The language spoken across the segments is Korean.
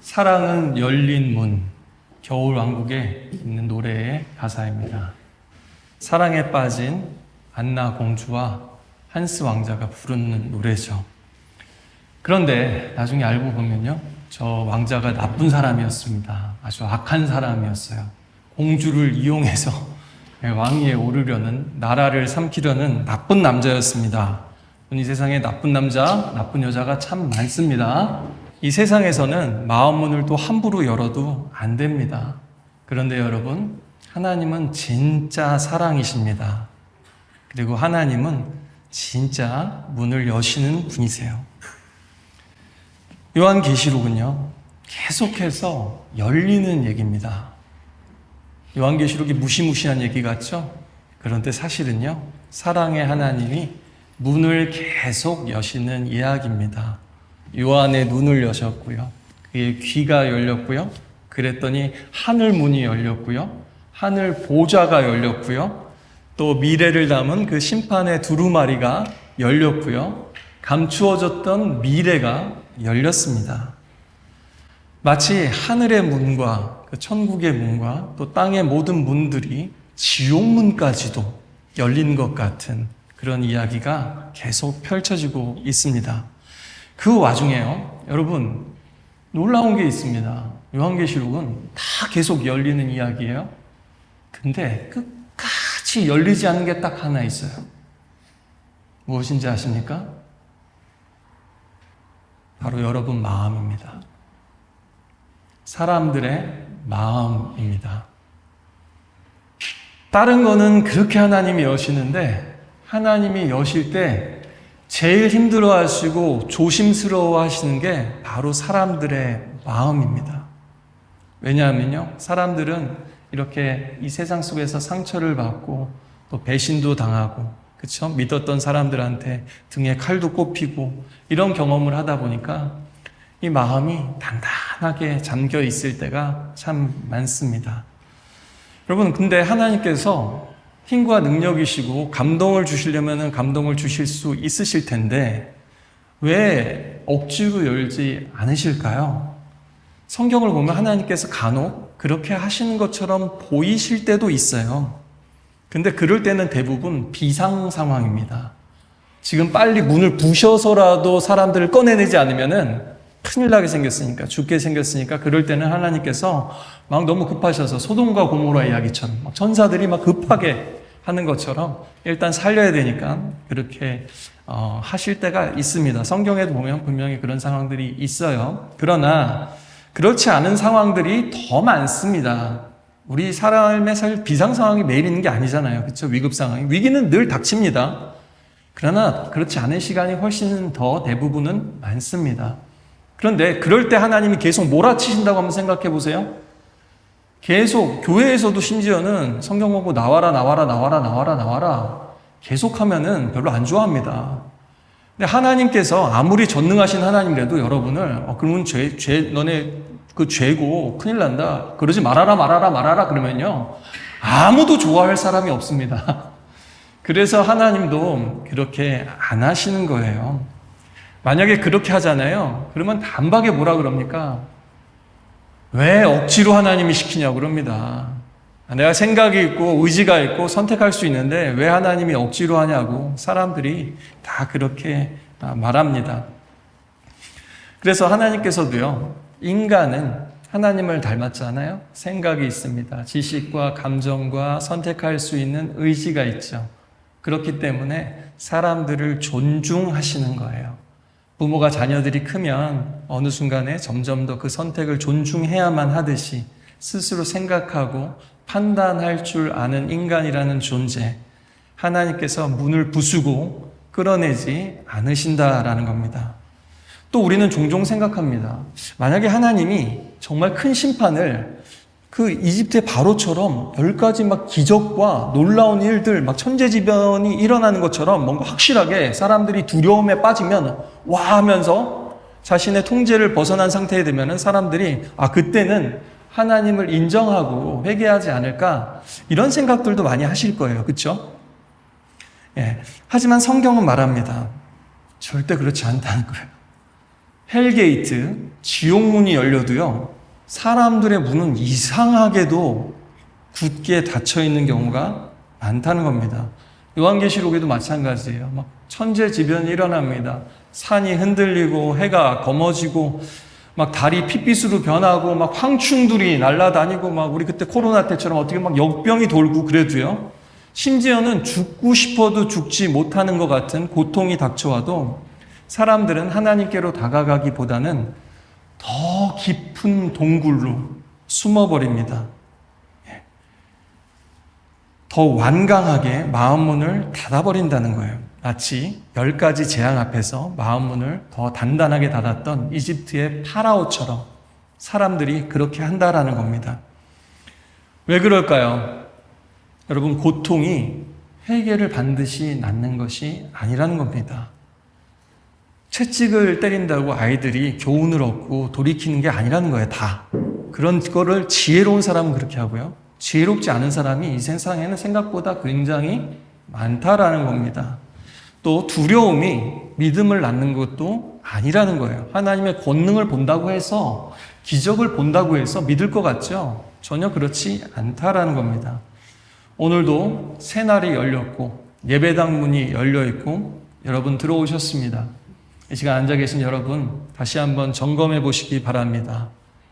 사랑은 열린 문, 겨울왕국에 있는 노래의 가사입니다. 사랑에 빠진 안나 공주와 한스 왕자가 부르는 노래죠. 그런데 나중에 알고 보면요, 저 왕자가 나쁜 사람이었습니다. 아주 악한 사람이었어요. 공주를 이용해서 왕위에 오르려는, 나라를 삼키려는 나쁜 남자였습니다. 이 세상에 나쁜 남자, 나쁜 여자가 참 많습니다. 이 세상에서는 마음 문을 또 함부로 열어도 안 됩니다. 그런데 여러분, 하나님은 진짜 사랑이십니다. 그리고 하나님은 진짜 문을 여시는 분이세요. 요한계시록은요, 계속해서 열리는 얘기입니다. 요한계시록이 무시무시한 얘기 같죠? 그런데 사실은요, 사랑의 하나님이 문을 계속 여시는 이야기입니다. 요한의 눈을 여셨고요, 그의 귀가 열렸고요, 그랬더니 하늘 문이 열렸고요, 하늘 보좌가 열렸고요, 또 미래를 담은 그 심판의 두루마리가 열렸고요, 감추어졌던 미래가 열렸습니다. 마치 하늘의 문과 그 천국의 문과 또 땅의 모든 문들이 지옥문까지도 열린 것 같은 그런 이야기가 계속 펼쳐지고 있습니다. 그 와중에요, 여러분, 놀라운 게 있습니다. 요한계시록은 다 계속 열리는 이야기예요. 근데 끝까지 열리지 않는 게 딱 하나 있어요. 무엇인지 아십니까? 바로 여러분 마음입니다. 사람들의 마음입니다. 다른 거는 그렇게 하나님이 여시는데, 하나님이 여실 때 제일 힘들어 하시고 조심스러워 하시는 게 바로 사람들의 마음입니다. 왜냐하면요, 사람들은 이렇게 이 세상 속에서 상처를 받고 또 배신도 당하고, 그쵸? 믿었던 사람들한테 등에 칼도 꼽히고 이런 경험을 하다 보니까 이 마음이 단단하게 잠겨 있을 때가 참 많습니다. 여러분, 근데 하나님께서 힘과 능력이시고 감동을 주시려면 감동을 주실 수 있으실 텐데 왜 억지로 열지 않으실까요? 성경을 보면 하나님께서 간혹 그렇게 하시는 것처럼 보이실 때도 있어요. 근데 그럴 때는 대부분 비상 상황입니다. 지금 빨리 문을 부셔서라도 사람들을 꺼내내지 않으면은 큰일 나게 생겼으니까, 죽게 생겼으니까, 그럴 때는 하나님께서 막 너무 급하셔서 소돔과 고모라 이야기처럼 막 천사들이 막 급하게 하는 것처럼 일단 살려야 되니까 그렇게 하실 때가 있습니다. 성경에도 보면 분명히 그런 상황들이 있어요. 그러나 그렇지 않은 상황들이 더 많습니다. 우리 삶에 사실 비상 상황이 매일 있는 게 아니잖아요. 그렇죠? 위급 상황이. 위기는 늘 닥칩니다. 그러나 그렇지 않은 시간이 훨씬 더 대부분은 많습니다. 그런데 그럴 때 하나님이 계속 몰아치신다고 한번 생각해 보세요. 계속 교회에서도 심지어는 성경 보고 나와라 나와라 나와라 나와라 나와라 계속하면은 별로 안 좋아합니다. 근데 하나님께서 아무리 전능하신 하나님이라도 여러분을 그러면 너네 그 죄고 큰일 난다, 그러지 말아라 말아라 말아라 그러면요, 아무도 좋아할 사람이 없습니다. 그래서 하나님도 그렇게 안 하시는 거예요. 만약에 그렇게 하잖아요, 그러면 단박에 뭐라 그럽니까? 왜 억지로 하나님이 시키냐고 그럽니다. 내가 생각이 있고 의지가 있고 선택할 수 있는데 왜 하나님이 억지로 하냐고 사람들이 다 그렇게 말합니다. 그래서 하나님께서도요, 인간은 하나님을 닮았잖아요. 생각이 있습니다. 지식과 감정과 선택할 수 있는 의지가 있죠. 그렇기 때문에 사람들을 존중하시는 거예요. 부모가 자녀들이 크면 어느 순간에 점점 더 그 선택을 존중해야만 하듯이 스스로 생각하고 판단할 줄 아는 인간이라는 존재, 하나님께서 문을 부수고 끌어내지 않으신다라는 겁니다. 또 우리는 종종 생각합니다. 만약에 하나님이 정말 큰 심판을 그 이집트의 바로처럼 10가지 막 기적과 놀라운 일들, 막 천재지변이 일어나는 것처럼 뭔가 확실하게 사람들이 두려움에 빠지면 와 하면서 자신의 통제를 벗어난 상태에 되면 사람들이 그때는 하나님을 인정하고 회개하지 않을까, 이런 생각들도 많이 하실 거예요. 그렇죠? 예. 하지만 성경은 말합니다. 절대 그렇지 않다는 거예요. 헬게이트, 지옥문이 열려도요, 사람들의 문은 이상하게도 굳게 닫혀 있는 경우가 많다는 겁니다. 요한계시록에도 마찬가지예요. 막 천재지변이 일어납니다. 산이 흔들리고 해가 검어지고 막 달이 핏빛으로 변하고 막 황충들이 날아다니고 막 우리 그때 코로나 때처럼 어떻게 막 역병이 돌고 그래도요. 심지어는 죽고 싶어도 죽지 못하는 것 같은 고통이 닥쳐와도 사람들은 하나님께로 다가가기보다는 더 깊은 동굴로 숨어버립니다. 더 완강하게 마음문을 닫아버린다는 거예요. 마치 10가지 재앙 앞에서 마음문을 더 단단하게 닫았던 이집트의 파라오처럼 사람들이 그렇게 한다라는 겁니다. 왜 그럴까요? 여러분, 고통이 해결을 반드시 낳는 것이 아니라는 겁니다. 채찍을 때린다고 아이들이 교훈을 얻고 돌이키는 게 아니라는 거예요, 다. 그런 거를 지혜로운 사람은 그렇게 하고요. 지혜롭지 않은 사람이 이 세상에는 생각보다 굉장히 많다라는 겁니다. 또 두려움이 믿음을 낳는 것도 아니라는 거예요. 하나님의 권능을 본다고 해서, 기적을 본다고 해서 믿을 것 같죠? 전혀 그렇지 않다라는 겁니다. 오늘도 새날이 열렸고 예배당 문이 열려있고 여러분 들어오셨습니다. 이 시간 앉아 계신 여러분 다시 한번 점검해 보시기 바랍니다.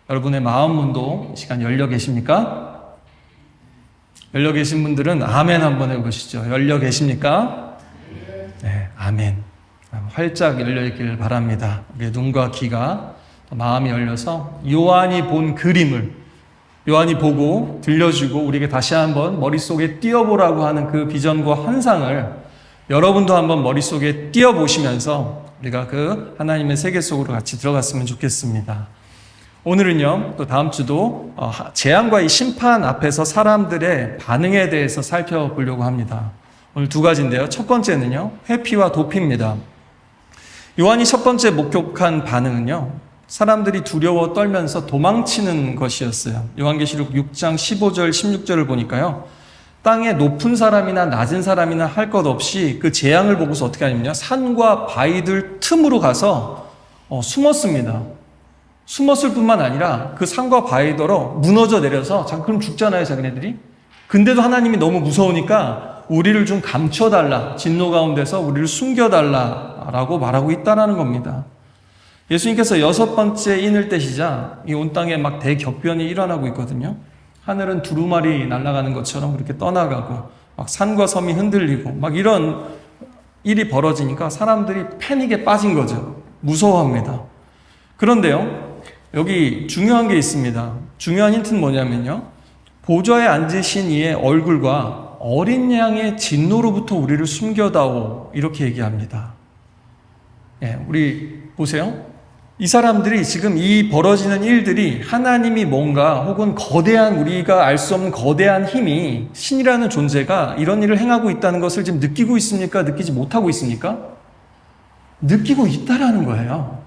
여러분의 마음 문도 이 시간 열려 계십니까? 열려 계신 분들은 아멘 한번 해보시죠. 열려 계십니까? 네, 아멘. 활짝 열려 있길 바랍니다. 우리의 눈과 귀가, 마음이 열려서 요한이 본 그림을 요한이 보고 들려주고 우리에게 다시 한번 머릿속에 띄워보라고 하는 그 비전과 환상을 여러분도 한번 머릿속에 띄워보시면서 우리가 그 하나님의 세계 속으로 같이 들어갔으면 좋겠습니다. 오늘은요, 또 다음 주도 재앙과 이 심판 앞에서 사람들의 반응에 대해서 살펴보려고 합니다. 오늘 두 가지인데요. 첫 번째는요, 회피와 도피입니다. 요한이 첫 번째 목격한 반응은요, 사람들이 두려워 떨면서 도망치는 것이었어요. 요한계시록 6장 15절, 16절을 보니까요, 땅에 높은 사람이나 낮은 사람이나 할 것 없이 그 재앙을 보고서 어떻게 하냐면요, 산과 바위들 틈으로 가서 숨었습니다. 숨었을 뿐만 아니라 그 산과 바위더러 무너져 내려서, 그럼 죽잖아요, 자기네들이. 근데도 하나님이 너무 무서우니까 우리를 좀 감춰달라, 진노 가운데서 우리를 숨겨달라라고 말하고 있다는 겁니다. 예수님께서 6번째 인을 떼시자 이 온 땅에 막 대격변이 일어나고 있거든요. 하늘은 두루마리 날아가는 것처럼 그렇게 떠나가고 막 산과 섬이 흔들리고 막 이런 일이 벌어지니까 사람들이 패닉에 빠진 거죠. 무서워합니다. 그런데요, 여기 중요한 게 있습니다. 중요한 힌트는 뭐냐면요, 보좌에 앉으신 이의 얼굴과 어린 양의 진노로부터 우리를 숨겨다오, 이렇게 얘기합니다. 예, 우리 보세요. 이 사람들이 지금 이 벌어지는 일들이 하나님이 뭔가 혹은 거대한, 우리가 알 수 없는 거대한 힘이, 신이라는 존재가 이런 일을 행하고 있다는 것을 지금 느끼고 있습니까? 느끼지 못하고 있습니까? 느끼고 있다라는 거예요.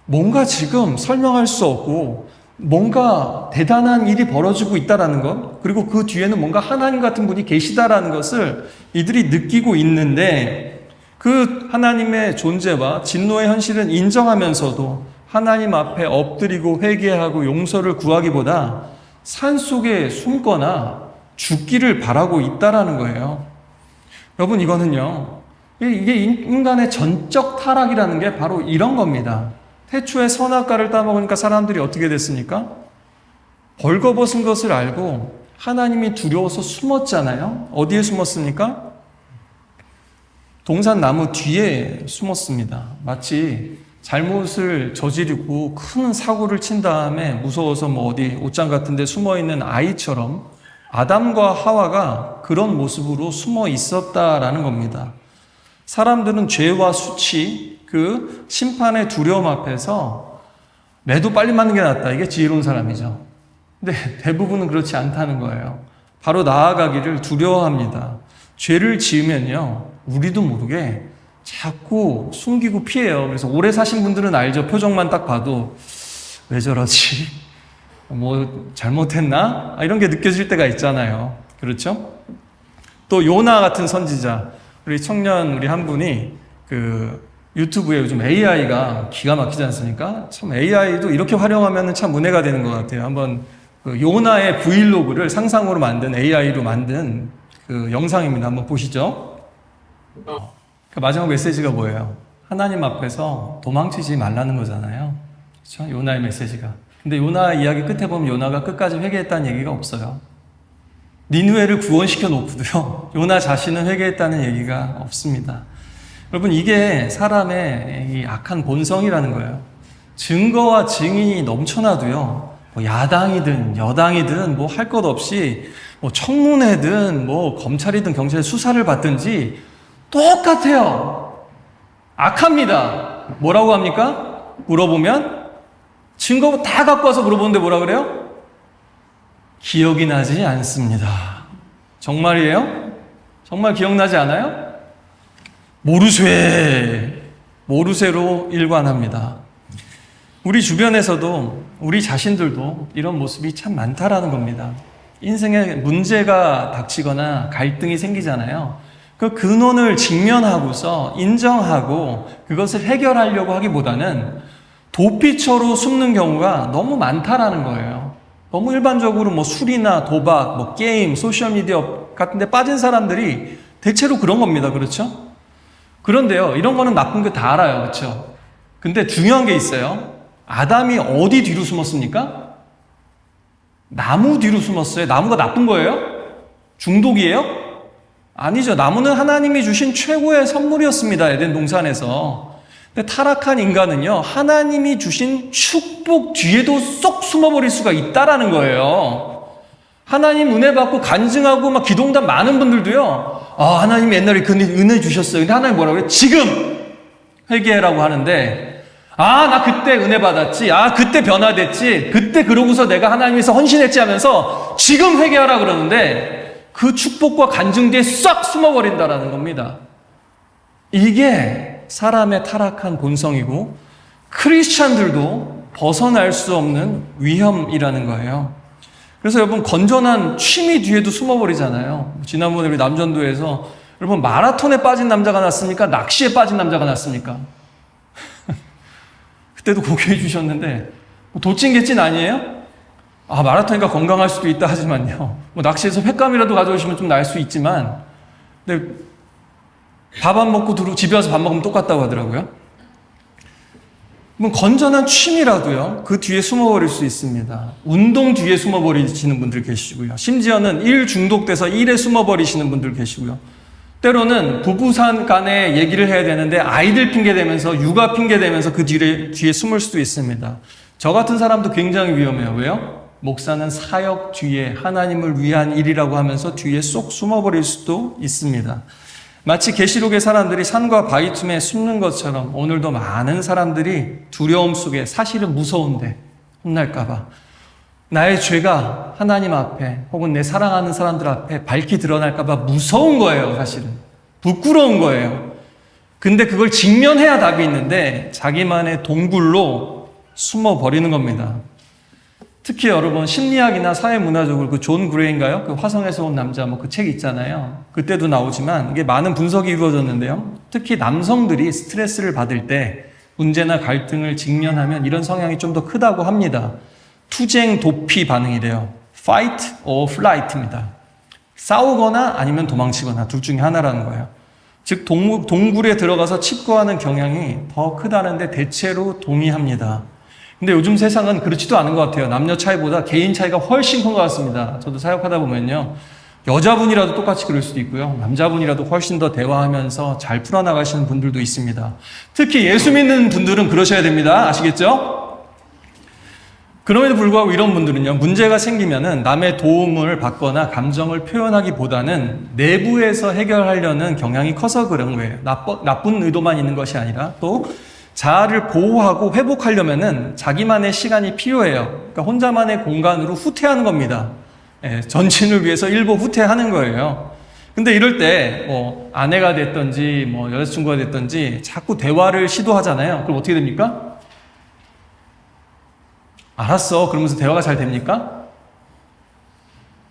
뭔가 지금 설명할 수 없고 뭔가 대단한 일이 벌어지고 있다라는 것, 그리고 그 뒤에는 뭔가 하나님 같은 분이 계시다라는 것을 이들이 느끼고 있는데, 그 하나님의 존재와 진노의 현실은 인정하면서도 하나님 앞에 엎드리고 회개하고 용서를 구하기보다 산속에 숨거나 죽기를 바라고 있다라는 거예요. 여러분, 이거는요, 이게 인간의 전적 타락이라는 게 바로 이런 겁니다. 태초에 선악과를 따먹으니까 사람들이 어떻게 됐습니까? 벌거벗은 것을 알고 하나님이 두려워서 숨었잖아요. 어디에 숨었습니까? 동산나무 뒤에 숨었습니다. 마치 잘못을 저지르고 큰 사고를 친 다음에 무서워서 어디 옷장 같은 데 숨어있는 아이처럼 아담과 하와가 그런 모습으로 숨어 있었다라는 겁니다. 사람들은 죄와 수치, 그 심판의 두려움 앞에서 매도 빨리 맞는 게 낫다, 이게 지혜로운 사람이죠. 근데 대부분은 그렇지 않다는 거예요. 바로 나아가기를 두려워합니다. 죄를 지으면요, 우리도 모르게 자꾸 숨기고 피해요. 그래서 오래 사신 분들은 알죠. 표정만 딱 봐도 왜 저러지? 잘못했나? 이런 게 느껴질 때가 있잖아요. 그렇죠? 또 요나 같은 선지자, 우리 청년 우리 한 분이 유튜브에 요즘 AI가 기가 막히지 않습니까? 참 AI도 이렇게 활용하면 참 은혜가 되는 것 같아요. 한번 그 요나의 브이로그를 상상으로 만든 AI로 만든 그 영상입니다. 한번 보시죠. 그 마지막 메시지가 뭐예요? 하나님 앞에서 도망치지 말라는 거잖아요. 그렇죠? 요나의 메시지가. 근데 요나 이야기 끝에 보면 요나가 끝까지 회개했다는 얘기가 없어요. 니느웨를 구원시켜 놓고도요. 요나 자신은 회개했다는 얘기가 없습니다. 여러분, 이게 사람의 이 악한 본성이라는 거예요. 증거와 증인이 넘쳐나도요. 뭐 야당이든 여당이든 뭐 할 것 없이 뭐 청문회든 뭐 검찰이든 경찰이 수사를 받든지 똑같아요. 악합니다. 뭐라고 합니까? 물어보면 증거 다 갖고 와서 물어보는데 뭐라 그래요? 기억이 나지 않습니다. 정말이에요? 정말 기억나지 않아요? 모르쇠로 일관합니다. 우리 주변에서도 우리 자신들도 이런 모습이 참 많다라는 겁니다. 인생에 문제가 닥치거나 갈등이 생기잖아요. 그 근원을 직면하고서 인정하고 그것을 해결하려고 하기보다는 도피처로 숨는 경우가 너무 많다라는 거예요. 너무 일반적으로 뭐 술이나 도박, 뭐 게임, 소셜미디어 같은 데 빠진 사람들이 대체로 그런 겁니다. 그렇죠? 그런데요, 이런 거는 나쁜 거 다 알아요. 그렇죠? 근데 중요한 게 있어요. 아담이 어디 뒤로 숨었습니까? 나무 뒤로 숨었어요. 나무가 나쁜 거예요? 중독이에요? 아니죠. 나무는 하나님이 주신 최고의 선물이었습니다. 에덴 동산에서. 근데 타락한 인간은요, 하나님이 주신 축복 뒤에도 쏙 숨어버릴 수가 있다라는 거예요. 하나님 은혜 받고 간증하고 막 기도응답 많은 분들도요, 하나님이 옛날에 그 은혜 주셨어요. 근데 하나님 뭐라고 해요? 지금 회개라고 하는데, 나 그때 은혜 받았지. 그때 변화됐지. 그때 그러고서 내가 하나님에서 헌신했지 하면서 지금 회개하라 그러는데 그 축복과 간증 뒤에 싹 숨어버린다라는 겁니다. 이게 사람의 타락한 본성이고 크리스찬들도 벗어날 수 없는 위험이라는 거예요. 그래서 여러분, 건전한 취미 뒤에도 숨어버리잖아요. 지난번에 우리 남전도에서 여러분, 마라톤에 빠진 남자가 낫습니까? 낚시에 빠진 남자가 낫습니까? 그때도 고개해 주셨는데 도찐개찐 아니에요? 마라톤이니까 건강할 수도 있다 하지만요. 뭐 낚시에서 횟감이라도 가져오시면 좀 나을 수 있지만, 근데 밥 안 먹고 집에 와서 밥 먹으면 똑같다고 하더라고요. 건전한 취미라도요, 그 뒤에 숨어버릴 수 있습니다. 운동 뒤에 숨어버리시는 분들 계시고요. 심지어는 일 중독돼서 일에 숨어버리시는 분들 계시고요. 때로는 부부 간에 얘기를 해야 되는데 아이들 핑계대면서 육아 핑계대면서 그 뒤에 숨을 수도 있습니다. 저 같은 사람도 굉장히 위험해요. 왜요? 목사는 사역 뒤에 하나님을 위한 일이라고 하면서 뒤에 쏙 숨어버릴 수도 있습니다. 마치 계시록의 사람들이 산과 바위 틈에 숨는 것처럼 오늘도 많은 사람들이 두려움 속에, 사실은 무서운데 혼날까 봐, 나의 죄가 하나님 앞에 혹은 내 사랑하는 사람들 앞에 밝히 드러날까 봐 무서운 거예요. 사실은 부끄러운 거예요. 근데 그걸 직면해야 답이 있는데 자기만의 동굴로 숨어버리는 겁니다. 특히 여러분, 심리학이나 사회문화적으로 그 존 그레이인가요? 그 화성에서 온 남자 그 책 있잖아요. 그때도 나오지만 이게 많은 분석이 이루어졌는데요. 특히 남성들이 스트레스를 받을 때 문제나 갈등을 직면하면 이런 성향이 좀 더 크다고 합니다. 투쟁 도피 반응이래요. Fight or flight입니다. 싸우거나 아니면 도망치거나 둘 중에 하나라는 거예요. 즉 동굴에 들어가서 칩거하는 경향이 더 크다는데 대체로 동의합니다. 근데 요즘 세상은 그렇지도 않은 것 같아요. 남녀 차이보다 개인 차이가 훨씬 큰 것 같습니다. 저도 사역하다 보면요, 여자분이라도 똑같이 그럴 수도 있고요, 남자분이라도 훨씬 더 대화하면서 잘 풀어나가시는 분들도 있습니다. 특히 예수 믿는 분들은 그러셔야 됩니다. 아시겠죠? 그럼에도 불구하고 이런 분들은요, 문제가 생기면은 남의 도움을 받거나 감정을 표현하기보다는 내부에서 해결하려는 경향이 커서 그런 거예요. 나쁜 의도만 있는 것이 아니라 또 자아를 보호하고 회복하려면은 자기만의 시간이 필요해요. 그러니까 혼자만의 공간으로 후퇴하는 겁니다. 전진을 위해서 일부 후퇴하는 거예요. 근데 이럴 때 아내가 됐든지 여자친구가 됐든지 자꾸 대화를 시도하잖아요. 그럼 어떻게 됩니까? 알았어. 그러면서 대화가 잘 됩니까?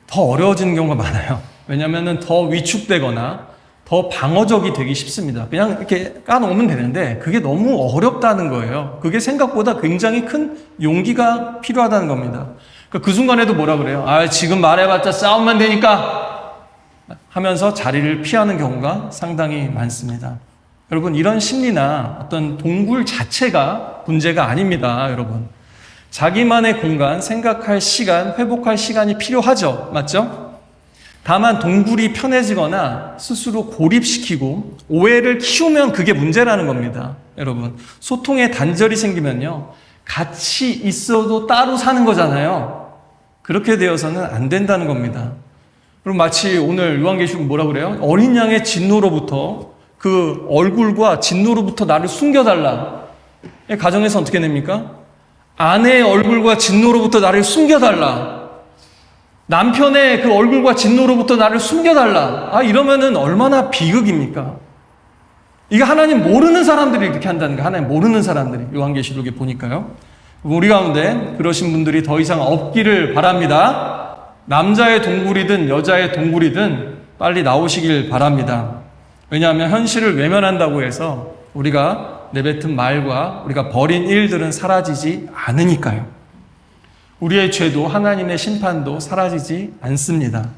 더 어려워지는 경우가 많아요. 왜냐하면 더 위축되거나 더 방어적이 되기 쉽습니다. 그냥 이렇게 까놓으면 되는데 그게 너무 어렵다는 거예요. 그게 생각보다 굉장히 큰 용기가 필요하다는 겁니다. 그 순간에도 뭐라 그래요? 지금 말해봤자 싸움만 되니까 하면서 자리를 피하는 경우가 상당히 많습니다. 여러분, 이런 심리나 어떤 동굴 자체가 문제가 아닙니다. 여러분, 자기만의 공간, 생각할 시간, 회복할 시간이 필요하죠. 맞죠? 다만 동굴이 편해지거나 스스로 고립시키고 오해를 키우면 그게 문제라는 겁니다. 여러분, 소통에 단절이 생기면요, 같이 있어도 따로 사는 거잖아요. 그렇게 되어서는 안 된다는 겁니다. 그럼 마치 오늘 요한계시록 뭐라 그래요? 어린 양의 진노로부터, 그 얼굴과 진노로부터 나를 숨겨달라. 가정에서 어떻게 됩니까? 아내의 얼굴과 진노로부터 나를 숨겨달라. 남편의 그 얼굴과 진노로부터 나를 숨겨달라. 이러면은 얼마나 비극입니까? 이게 하나님 모르는 사람들이 이렇게 한다는 거예요. 하나님 모르는 사람들이. 요한계시록에 보니까요. 우리 가운데 그러신 분들이 더 이상 없기를 바랍니다. 남자의 동굴이든 여자의 동굴이든 빨리 나오시길 바랍니다. 왜냐하면 현실을 외면한다고 해서 우리가 내뱉은 말과 우리가 벌인 일들은 사라지지 않으니까요. 우리의 죄도 하나님의 심판도 사라지지 않습니다.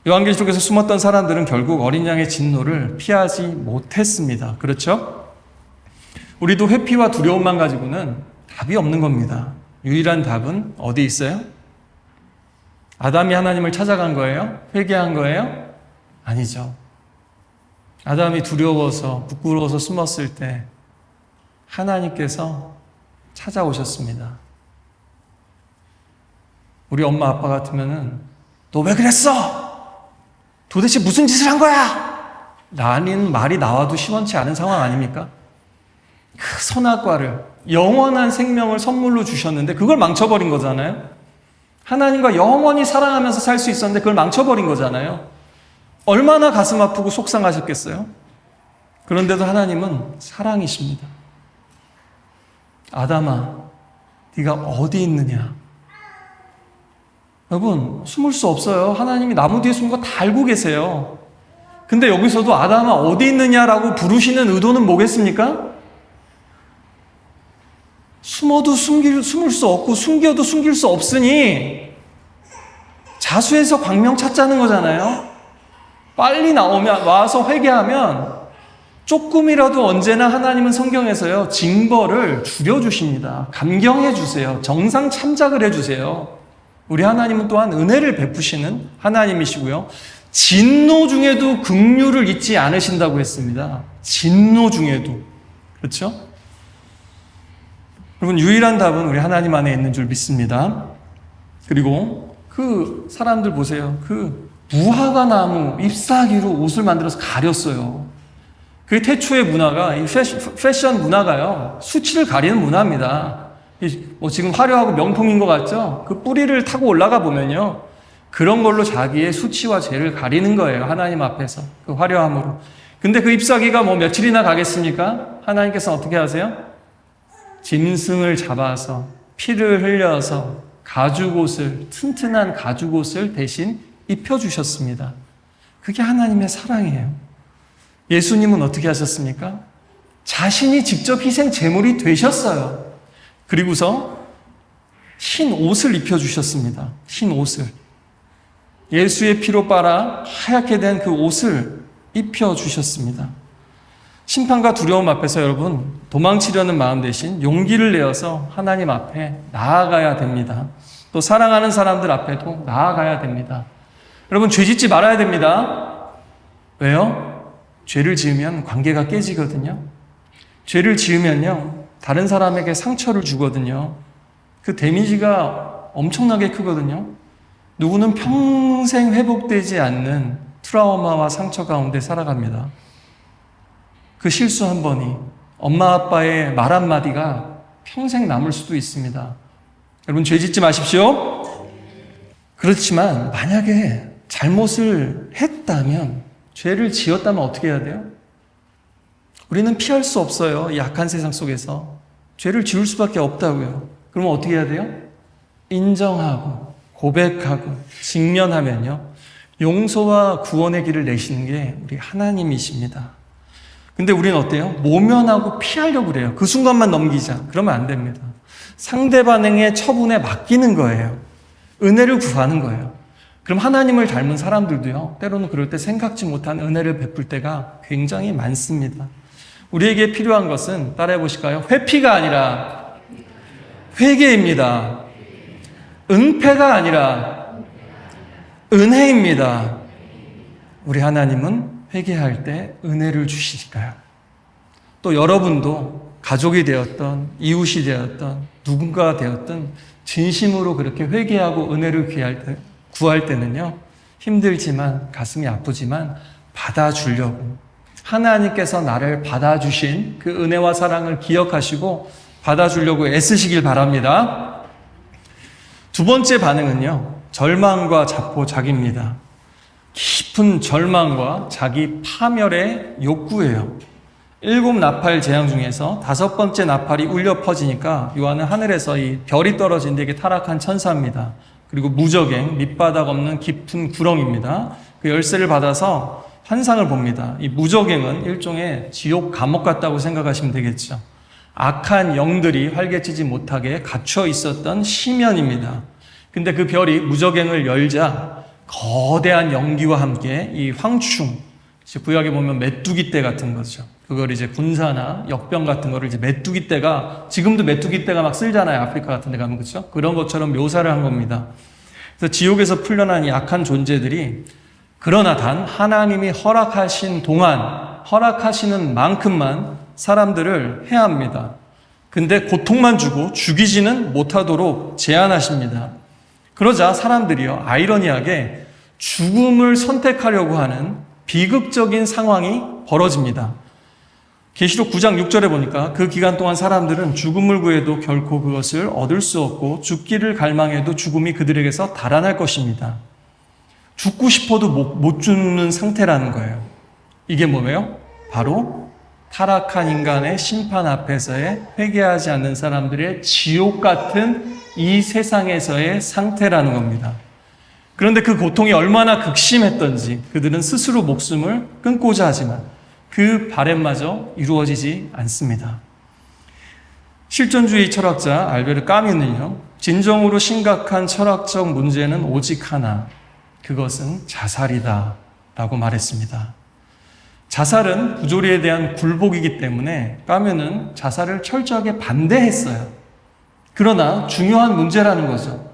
요한계시록에서 숨었던 사람들은 결국 어린 양의 진노를 피하지 못했습니다. 그렇죠? 우리도 회피와 두려움만 가지고는 답이 없는 겁니다. 유일한 답은 어디 있어요? 아담이 하나님을 찾아간 거예요? 회개한 거예요? 아니죠. 아담이 두려워서 부끄러워서 숨었을 때 하나님께서 찾아오셨습니다. 우리 엄마 아빠 같으면은 너 왜 그랬어? 도대체 무슨 짓을 한 거야? 라는 말이 나와도 시원치 않은 상황 아닙니까? 그 선악과를, 영원한 생명을 선물로 주셨는데 그걸 망쳐버린 거잖아요. 하나님과 영원히 사랑하면서 살 수 있었는데 그걸 망쳐버린 거잖아요. 얼마나 가슴 아프고 속상하셨겠어요? 그런데도 하나님은 사랑이십니다. 아담아, 네가 어디 있느냐? 여러분, 숨을 수 없어요. 하나님이 나무 뒤에 숨은 거 다 알고 계세요. 근데 여기서도 아담아 어디 있느냐라고 부르시는 의도는 뭐겠습니까? 숨어도 숨을 수 없고 숨겨도 숨길 수 없으니 자수해서 광명 찾자는 거잖아요. 빨리 와서 회개하면 조금이라도 언제나 하나님은 성경에서요, 징벌을 줄여주십니다. 감경해 주세요. 정상 참작을 해주세요. 우리 하나님은 또한 은혜를 베푸시는 하나님이시고요. 진노 중에도 긍휼을 잊지 않으신다고 했습니다. 진노 중에도. 그렇죠? 여러분, 유일한 답은 우리 하나님 안에 있는 줄 믿습니다. 그리고 그 사람들 보세요. 그 무화과 나무 잎사귀로 옷을 만들어서 가렸어요. 그 태초의 문화가, 이 패션 문화가요, 수치를 가리는 문화입니다. 지금 화려하고 명품인 것 같죠? 그 뿌리를 타고 올라가 보면요, 그런 걸로 자기의 수치와 죄를 가리는 거예요. 하나님 앞에서. 그 화려함으로. 근데 그 잎사귀가 며칠이나 가겠습니까? 하나님께서 어떻게 하세요? 짐승을 잡아서 피를 흘려서 가죽옷을, 튼튼한 가죽옷을 대신 입혀주셨습니다. 그게 하나님의 사랑이에요. 예수님은 어떻게 하셨습니까? 자신이 직접 희생 제물이 되셨어요. 그리고서 흰 옷을 입혀주셨습니다. 흰 옷을. 예수의 피로 빨아 하얗게 된 그 옷을 입혀주셨습니다. 심판과 두려움 앞에서 여러분, 도망치려는 마음 대신 용기를 내어서 하나님 앞에 나아가야 됩니다. 또 사랑하는 사람들 앞에도 나아가야 됩니다. 여러분, 죄 짓지 말아야 됩니다. 왜요? 죄를 지으면 관계가 깨지거든요. 죄를 지으면요, 다른 사람에게 상처를 주거든요. 그 데미지가 엄청나게 크거든요. 누구는 평생 회복되지 않는 트라우마와 상처 가운데 살아갑니다. 그 실수 한 번이, 엄마 아빠의 말 한마디가 평생 남을 수도 있습니다. 여러분, 죄 짓지 마십시오. 그렇지만 만약에 잘못을 했다면, 죄를 지었다면 어떻게 해야 돼요? 우리는 피할 수 없어요. 이 약한 세상 속에서. 죄를 지을 수밖에 없다고요. 그러면 어떻게 해야 돼요? 인정하고 고백하고 직면하면요, 용서와 구원의 길을 내시는 게 우리 하나님이십니다. 근데 우리는 어때요? 모면하고 피하려고 그래요. 그 순간만 넘기자. 그러면 안 됩니다. 상대방의 처분에 맡기는 거예요. 은혜를 구하는 거예요. 그럼 하나님을 닮은 사람들도요, 때로는 그럴 때 생각지 못한 은혜를 베풀 때가 굉장히 많습니다. 우리에게 필요한 것은, 따라해 보실까요? 회피가 아니라 회개입니다. 은폐가 아니라 은혜입니다. 우리 하나님은 회개할 때 은혜를 주시니까요. 또 여러분도 가족이 되었던, 이웃이 되었던, 누군가가 되었던 진심으로 그렇게 회개하고 은혜를 구할 때는요, 힘들지만, 가슴이 아프지만 받아주려고, 하나님께서 나를 받아주신 그 은혜와 사랑을 기억하시고 받아주려고 애쓰시길 바랍니다. 두 번째 반응은요, 절망과 자포자기입니다. 깊은 절망과 자기 파멸의 욕구예요. 7 나팔 재앙 중에서 5번째 나팔이 울려 퍼지니까 요한은 하늘에서 이 별이 떨어진 데에 타락한 천사입니다. 그리고 무저갱, 밑바닥 없는 깊은 구렁입니다. 그 열쇠를 받아서 환상을 봅니다. 이 무저갱은 일종의 지옥 감옥 같다고 생각하시면 되겠죠. 악한 영들이 활개치지 못하게 갇혀 있었던 시면입니다. 근데 그 별이 무저갱을 열자 거대한 연기와 함께 이 황충, 구약에 보면 메뚜기 떼 같은 거죠. 그걸 이제 군사나 역병 같은 거를 이제 메뚜기 떼가, 지금도 메뚜기 떼가 막 쓸잖아요. 아프리카 같은 데 가면, 그렇죠? 그런 것처럼 묘사를 한 겁니다. 그래서 지옥에서 풀려난 이 악한 존재들이, 그러나 단 하나님이 허락하신 동안, 허락하시는 만큼만 사람들을 해합니다. 근데 고통만 주고 죽이지는 못하도록 제한하십니다. 그러자 사람들이요, 아이러니하게 죽음을 선택하려고 하는 비극적인 상황이 벌어집니다. 계시록 9장 6절에 보니까 그 기간 동안 사람들은 죽음을 구해도 결코 그것을 얻을 수 없고 죽기를 갈망해도 죽음이 그들에게서 달아날 것입니다. 죽고 싶어도 못 죽는 상태라는 거예요. 이게 뭐예요? 바로 타락한 인간의 심판 앞에서의 회개하지 않는 사람들의 지옥 같은 이 세상에서의 상태라는 겁니다. 그런데 그 고통이 얼마나 극심했던지 그들은 스스로 목숨을 끊고자 하지만 그 바램마저 이루어지지 않습니다. 실존주의 철학자 알베르 까뮈는요, 진정으로 심각한 철학적 문제는 오직 하나, 그것은 자살이다 라고 말했습니다. 자살은 부조리에 대한 굴복이기 때문에 까뮈는 자살을 철저하게 반대했어요. 그러나 중요한 문제라는 거죠.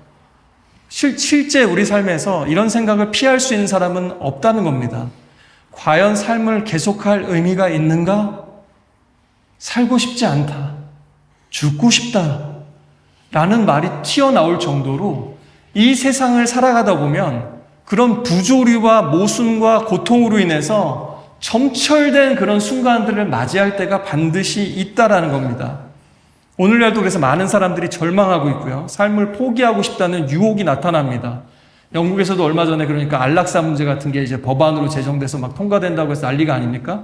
실제 우리 삶에서 이런 생각을 피할 수 있는 사람은 없다는 겁니다. 과연 삶을 계속할 의미가 있는가? 살고 싶지 않다. 죽고 싶다. 라는 말이 튀어나올 정도로 이 세상을 살아가다 보면 그런 부조리와 모순과 고통으로 인해서 점철된 그런 순간들을 맞이할 때가 반드시 있다라는 겁니다. 오늘날도 그래서 많은 사람들이 절망하고 있고요. 삶을 포기하고 싶다는 유혹이 나타납니다. 영국에서도 얼마 전에 그러니까 안락사 문제 같은 게 이제 법안으로 제정돼서 막 통과된다고 해서 난리가 아닙니까?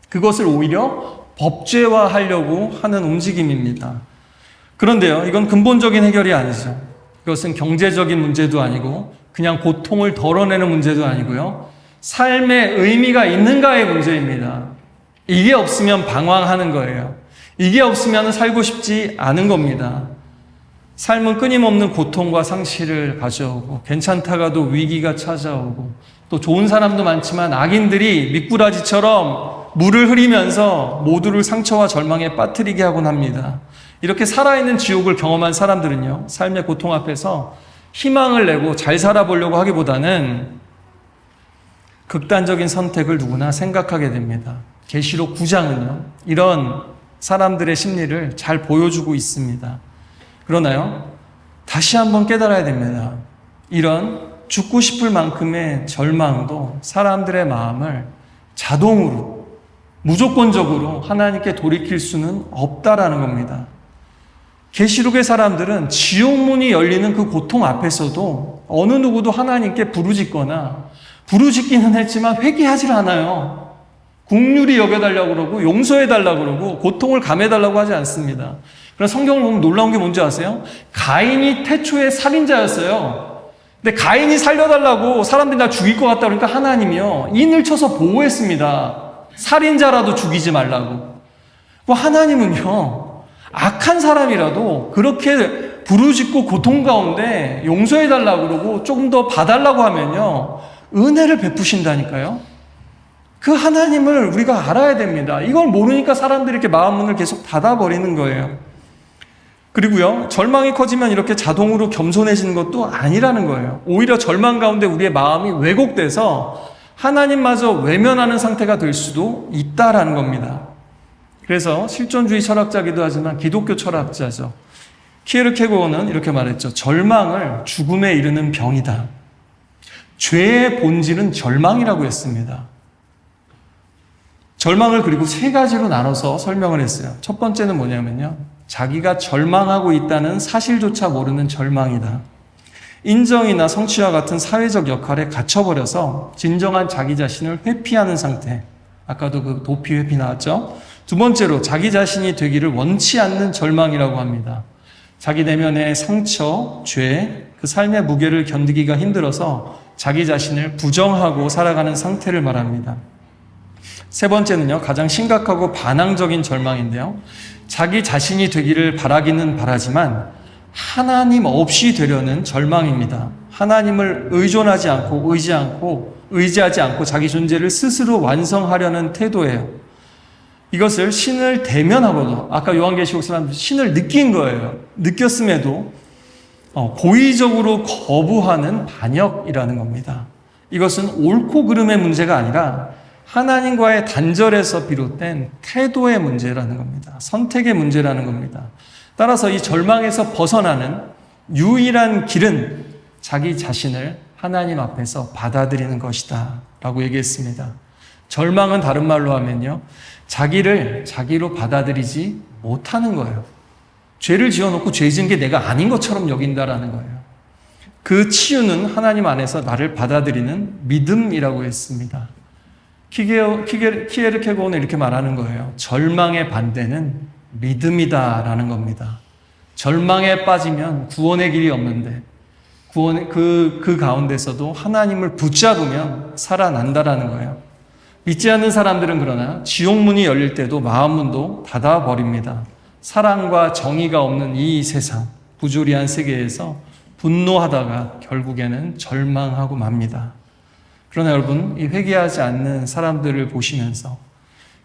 그것을 오히려 법제화하려고 하는 움직임입니다. 그런데요, 이건 근본적인 해결이 아니죠. 그것은 경제적인 문제도 아니고 그냥 고통을 덜어내는 문제도 아니고요. 삶의 의미가 있는가의 문제입니다. 이게 없으면 방황하는 거예요. 이게 없으면 살고 싶지 않은 겁니다. 삶은 끊임없는 고통과 상실을 가져오고 괜찮다가도 위기가 찾아오고 또 좋은 사람도 많지만 악인들이 미꾸라지처럼 물을 흐리면서 모두를 상처와 절망에 빠뜨리게 하곤 합니다. 이렇게 살아있는 지옥을 경험한 사람들은요, 삶의 고통 앞에서 희망을 내고 잘 살아보려고 하기보다는 극단적인 선택을 누구나 생각하게 됩니다. 계시록 9장은요, 이런 사람들의 심리를 잘 보여주고 있습니다. 그러나요, 다시 한번 깨달아야 됩니다. 이런 죽고 싶을 만큼의 절망도 사람들의 마음을 자동으로, 무조건적으로 하나님께 돌이킬 수는 없다라는 겁니다. 계시록의 사람들은 지옥문이 열리는 그 고통 앞에서도 어느 누구도 하나님께 부르짖거나, 부르짖기는 했지만 회개하지 않아요. 긍휼히 여겨달라고 그러고 용서해달라고 그러고 고통을 감해달라고 하지 않습니다. 그러나 성경을 보면 놀라운 게 뭔지 아세요? 가인이 태초에 살인자였어요. 근데 가인이 살려달라고 사람들이 나 죽일 것 같다 그러니까 하나님이요, 인을 쳐서 보호했습니다. 살인자라도 죽이지 말라고. 하나님은요, 악한 사람이라도 그렇게 부르짖고 고통 가운데 용서해달라고 그러고 조금 더 봐달라고 하면요, 은혜를 베푸신다니까요. 그 하나님을 우리가 알아야 됩니다. 이걸 모르니까 사람들이 이렇게 마음 문을 계속 닫아버리는 거예요. 그리고요, 절망이 커지면 이렇게 자동으로 겸손해지는 것도 아니라는 거예요. 오히려 절망 가운데 우리의 마음이 왜곡돼서 하나님마저 외면하는 상태가 될 수도 있다라는 겁니다. 그래서 실존주의 철학자기도 하지만 기독교 철학자죠. 키에르케고어는 이렇게 말했죠. 절망을 죽음에 이르는 병이다. 죄의 본질은 절망이라고 했습니다. 절망을 그리고 세 가지로 나눠서 설명을 했어요. 첫 번째는 뭐냐면요, 자기가 절망하고 있다는 사실조차 모르는 절망이다. 인정이나 성취와 같은 사회적 역할에 갇혀버려서 진정한 자기 자신을 회피하는 상태. 아까도 그 도피 회피 나왔죠. 두 번째로 자기 자신이 되기를 원치 않는 절망이라고 합니다. 자기 내면의 상처, 죄, 그 삶의 무게를 견디기가 힘들어서 자기 자신을 부정하고 살아가는 상태를 말합니다. 세 번째는요, 가장 심각하고 반항적인 절망인데요, 자기 자신이 되기를 바라기는 바라지만 하나님 없이 되려는 절망입니다. 하나님을 의존하지 않고 의지하지 않고 자기 존재를 스스로 완성하려는 태도예요. 이것을 신을 대면하고도, 아까 요한계시록 사람들 신을 느낀 거예요. 느꼈음에도 고의적으로 거부하는 반역이라는 겁니다. 이것은 옳고 그름의 문제가 아니라 하나님과의 단절에서 비롯된 태도의 문제라는 겁니다. 선택의 문제라는 겁니다. 따라서 이 절망에서 벗어나는 유일한 길은 자기 자신을 하나님 앞에서 받아들이는 것이다 라고 얘기했습니다. 절망은 다른 말로 하면요, 자기를 자기로 받아들이지 못하는 거예요. 죄를 지어놓고 죄 지은 게 내가 아닌 것처럼 여긴다라는 거예요. 그 치유는 하나님 안에서 나를 받아들이는 믿음이라고 했습니다. 키에르케고어는 이렇게 말하는 거예요. 절망의 반대는 믿음이다라는 겁니다. 절망에 빠지면 구원의 길이 없는데 그 가운데서도 하나님을 붙잡으면 살아난다라는 거예요. 믿지 않는 사람들은 그러나 지옥문이 열릴 때도 마음문도 닫아버립니다. 사랑과 정의가 없는 이 세상, 부조리한 세계에서 분노하다가 결국에는 절망하고 맙니다. 그러나 여러분, 이 회개하지 않는 사람들을 보시면서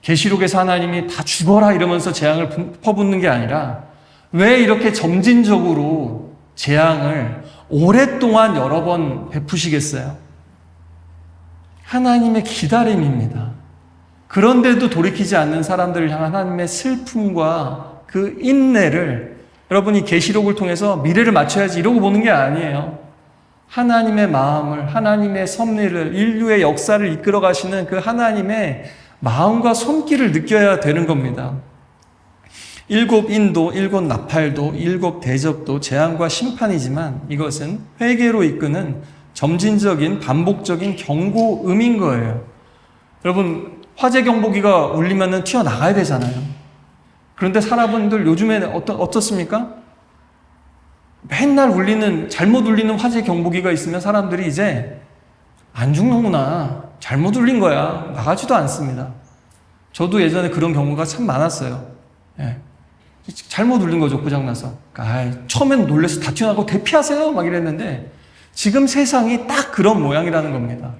계시록에서 하나님이 다 죽어라 이러면서 재앙을 퍼붓는 게 아니라 왜 이렇게 점진적으로 재앙을 오랫동안 여러 번 베푸시겠어요? 하나님의 기다림입니다. 그런데도 돌이키지 않는 사람들을 향한 하나님의 슬픔과 그 인내를 여러분이 계시록을 통해서 미래를 맞춰야지 이러고 보는 게 아니에요. 하나님의 마음을, 하나님의 섭리를, 인류의 역사를 이끌어 가시는 그 하나님의 마음과 손길을 느껴야 되는 겁니다. 7 인도, 7 나팔도, 7 대접도 재앙과 심판이지만 이것은 회개로 이끄는 점진적인 반복적인 경고음인 거예요. 여러분, 화재 경보기가 울리면 튀어나가야 되잖아요. 그런데 사람들 요즘에 어떻습니까? 맨날 잘못 울리는 화재 경보기가 있으면 사람들이 이제 안 죽는구나, 잘못 울린 거야, 나가지도 않습니다. 저도 예전에 그런 경우가 참 많았어요. 예. 잘못 울린 거죠, 고장나서. 처음엔 놀라서 다 튀어나가고 대피하세요 막 이랬는데 지금 세상이 딱 그런 모양이라는 겁니다.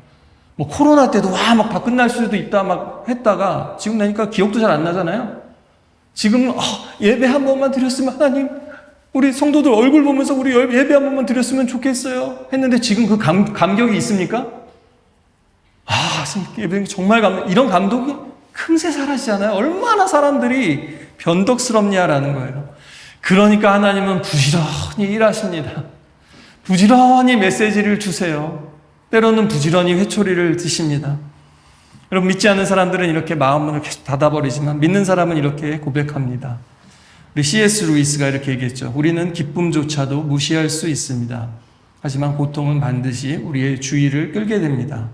코로나 때도 막 다 끝날 수도 있다 막 했다가 지금 나니까 기억도 잘 안 나잖아요. 지금 예배 한 번만 드렸으면 하나님, 우리 성도들 얼굴 보면서 우리 예배 한 번만 드렸으면 좋겠어요 했는데 지금 그 감격이 있습니까? 예배 정말 이런 감독이 금세 사라지잖아요. 얼마나 사람들이 변덕스럽냐라는 거예요. 그러니까 하나님은 부지런히 일하십니다. 부지런히 메시지를 주세요. 때로는 부지런히 회초리를 드십니다. 여러분, 믿지 않는 사람들은 이렇게 마음문을 계속 닫아버리지만 믿는 사람은 이렇게 고백합니다. 우리 C.S. 루이스가 이렇게 얘기했죠. 우리는 기쁨조차도 무시할 수 있습니다. 하지만 고통은 반드시 우리의 주의를 끌게 됩니다.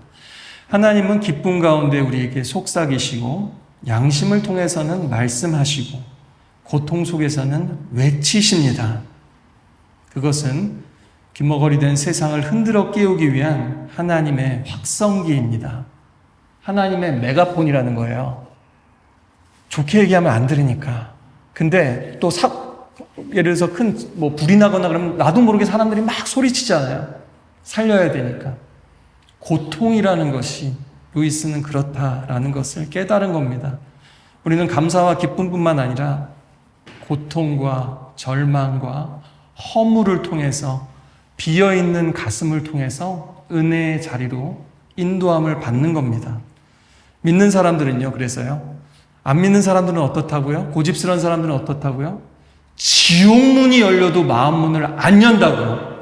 하나님은 기쁨 가운데 우리에게 속삭이시고 양심을 통해서는 말씀하시고 고통 속에서는 외치십니다. 그것은 귀머거리 된 세상을 흔들어 깨우기 위한 하나님의 확성기입니다. 하나님의 메가폰이라는 거예요. 좋게 얘기하면 안 들으니까. 근데 또 예를 들어서 불이 나거나 그러면 나도 모르게 사람들이 막 소리치잖아요. 살려야 되니까. 고통이라는 것이 루이스는 그렇다라는 것을 깨달은 겁니다. 우리는 감사와 기쁨뿐만 아니라 고통과 절망과 허물을 통해서 비어있는 가슴을 통해서 은혜의 자리로 인도함을 받는 겁니다. 믿는 사람들은요, 그래서요. 안 믿는 사람들은 어떻다고요? 고집스러운 사람들은 어떻다고요? 지옥문이 열려도 마음문을 안 연다고요.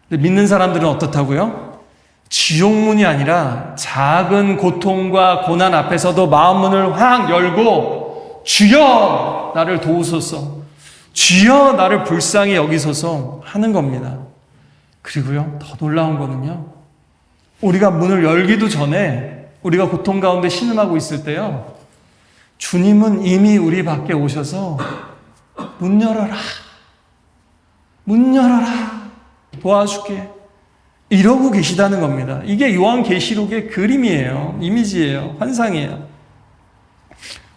근데 믿는 사람들은 어떻다고요? 지옥문이 아니라 작은 고통과 고난 앞에서도 마음문을 확 열고 주여 나를 도우소서, 주여 나를 불쌍히 여기소서 하는 겁니다. 그리고요, 더 놀라운 거는요, 우리가 문을 열기도 전에 우리가 고통 가운데 신음하고 있을 때요, 주님은 이미 우리 밖에 오셔서 문 열어라, 문 열어라, 도와줄게 이러고 계시다는 겁니다. 이게 요한계시록의 그림이에요. 이미지예요. 환상이에요.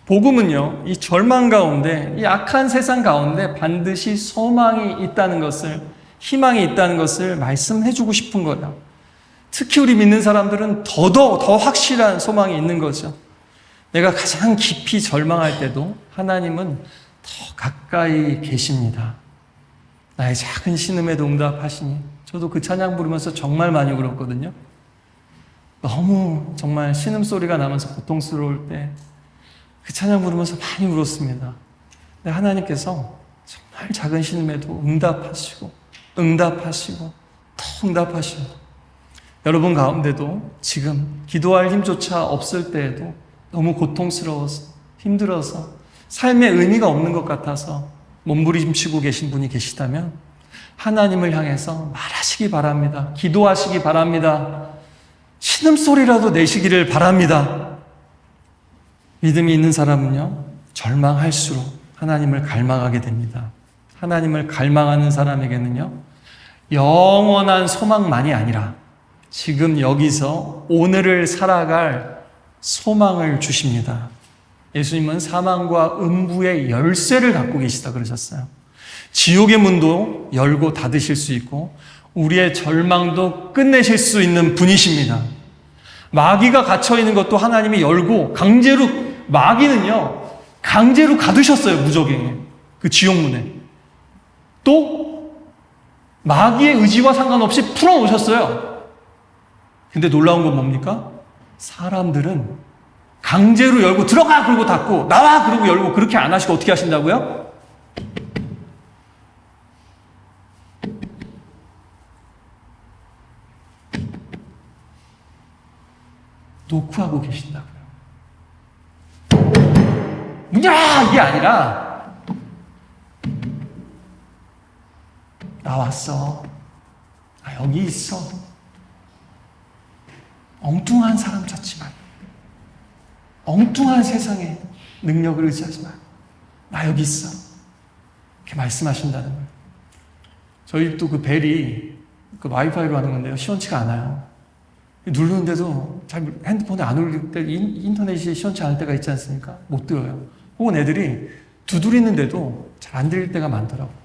복음은요, 이 절망 가운데, 이 악한 세상 가운데 반드시 소망이 있다는 것을, 희망이 있다는 것을 말씀해주고 싶은 거예요. 특히 우리 믿는 사람들은 더 확실한 소망이 있는 거죠. 내가 가장 깊이 절망할 때도 하나님은 더 가까이 계십니다. 나의 작은 신음에도 응답하시니. 저도 그 찬양 부르면서 정말 많이 울었거든요. 너무 정말 신음소리가 나면서 고통스러울 때 그 찬양 부르면서 많이 울었습니다. 근데 하나님께서 정말 작은 신음에도 응답하시고 또 응답하시고 여러분 가운데도 지금 기도할 힘조차 없을 때에도 너무 고통스러워서 힘들어서 삶의 의미가 없는 것 같아서 몸부림치고 계신 분이 계시다면 하나님을 향해서 말하시기 바랍니다. 기도하시기 바랍니다. 신음소리라도 내시기를 바랍니다. 믿음이 있는 사람은요, 절망할수록 하나님을 갈망하게 됩니다. 하나님을 갈망하는 사람에게는요, 영원한 소망만이 아니라 지금 여기서 오늘을 살아갈 소망을 주십니다. 예수님은 사망과 음부의 열쇠를 갖고 계시다 그러셨어요. 지옥의 문도 열고 닫으실 수 있고 우리의 절망도 끝내실 수 있는 분이십니다. 마귀가 갇혀있는 것도 하나님이 열고 마귀는요 강제로 가두셨어요. 무적행에, 그 지옥문에. 또 마귀의 의지와 상관없이 풀어놓으셨어요. 근데 놀라운 건 뭡니까? 사람들은 강제로 열고 들어가 그러고 닫고 나와 그러고 열고 그렇게 안 하시고 어떻게 하신다고요? 노크하고 계신다고요. 야! 이게 아니라 나 왔어. 나 여기 있어. 엉뚱한 사람 찾지 마. 엉뚱한 세상에 능력을 의지하지 마. 나 여기 있어. 이렇게 말씀하신다는 거예요. 저희 또 그 벨이 그 와이파이로 하는 건데요. 시원치가 않아요. 누르는데도 잘 핸드폰에 안 울릴 때, 인터넷이 시원치 않을 때가 있지 않습니까? 못 들어요. 혹은 애들이 두드리는데도 잘 안 들릴 때가 많더라고요.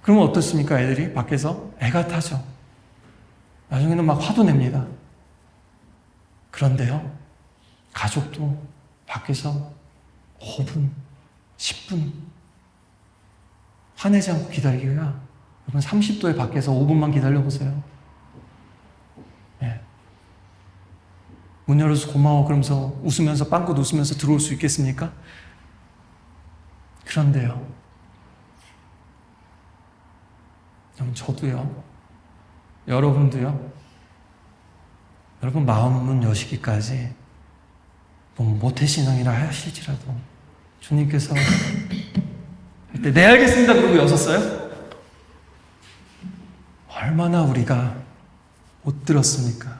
그러면 어떻습니까? 애들이 밖에서 애가 타죠. 나중에는 막 화도 냅니다. 그런데요, 가족도 밖에서 5분, 10분 화내지 않고 기다리기가, 여러분 30도에 밖에서 5분만 기다려보세요. 네. 문 열어서 고마워 그러면서 웃으면서 빵긋 웃으면서 들어올 수 있겠습니까? 그런데요, 저도요, 여러분도요, 여러분 마음문 여시기까지 모태신앙이라 하시지라도 주님께서 할 때 네 알겠습니다 그러고 여섰어요? 얼마나 우리가 못 들었습니까?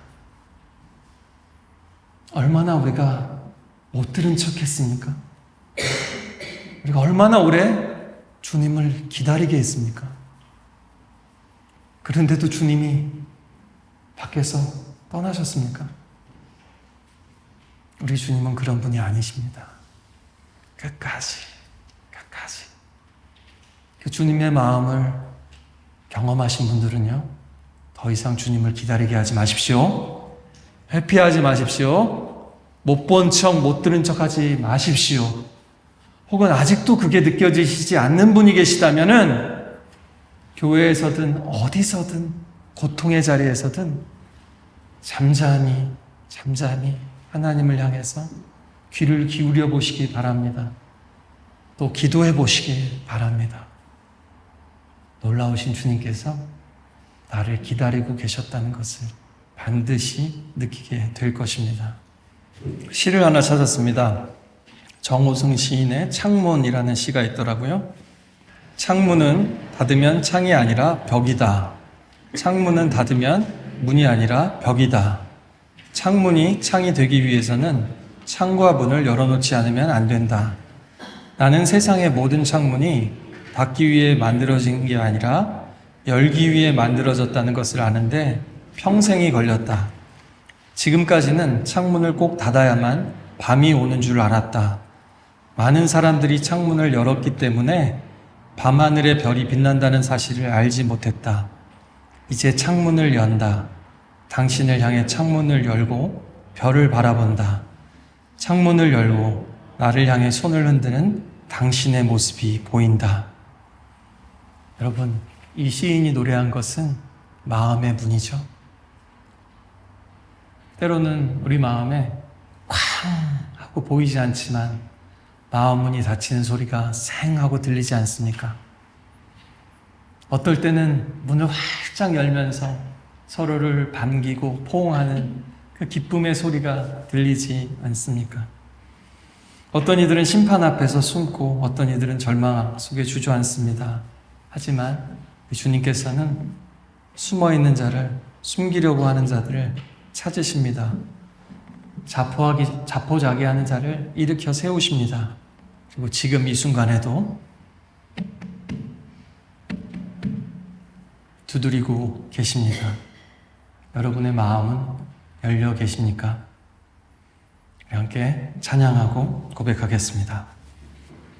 얼마나 우리가 못 들은 척 했습니까? 우리가 얼마나 오래 주님을 기다리게 했습니까? 그런데도 주님이 밖에서 떠나셨습니까? 우리 주님은 그런 분이 아니십니다. 끝까지 그 주님의 마음을 경험하신 분들은요, 더 이상 주님을 기다리게 하지 마십시오. 회피하지 마십시오. 못 본 척, 못 들은 척 하지 마십시오. 혹은 아직도 그게 느껴지시지 않는 분이 계시다면은 교회에서든 어디서든 고통의 자리에서든 잠잠히 하나님을 향해서 귀를 기울여 보시기 바랍니다. 또 기도해 보시기 바랍니다. 놀라우신 주님께서 나를 기다리고 계셨다는 것을 반드시 느끼게 될 것입니다. 시를 하나 찾았습니다. 정호승 시인의 창문이라는 시가 있더라고요. 창문은 닫으면 창이 아니라 벽이다. 창문은 닫으면 문이 아니라 벽이다. 창문이 창이 되기 위해서는 창과 문을 열어놓지 않으면 안 된다. 나는 세상의 모든 창문이 닫기 위해 만들어진 게 아니라 열기 위해 만들어졌다는 것을 아는데 평생이 걸렸다. 지금까지는 창문을 꼭 닫아야만 밤이 오는 줄 알았다. 많은 사람들이 창문을 열었기 때문에 밤하늘의 별이 빛난다는 사실을 알지 못했다. 이제 창문을 연다. 당신을 향해 창문을 열고 별을 바라본다. 창문을 열고 나를 향해 손을 흔드는 당신의 모습이 보인다. 여러분, 이 시인이 노래한 것은 마음의 문이죠. 때로는 우리 마음에 쾅 하고 보이지 않지만 마음 문이 닫히는 소리가 생 하고 들리지 않습니까? 어떨 때는 문을 활짝 열면서 서로를 반기고 포옹하는 그 기쁨의 소리가 들리지 않습니까? 어떤 이들은 심판 앞에서 숨고 어떤 이들은 절망 속에 주저앉습니다. 하지만 주님께서는 숨어있는 자를, 숨기려고 하는 자들을 찾으십니다. 자포자기하는 자를 일으켜 세우십니다. 그리고 지금 이 순간에도 두드리고 계십니다. 여러분의 마음은 열려 계십니까? 함께 찬양하고 고백하겠습니다.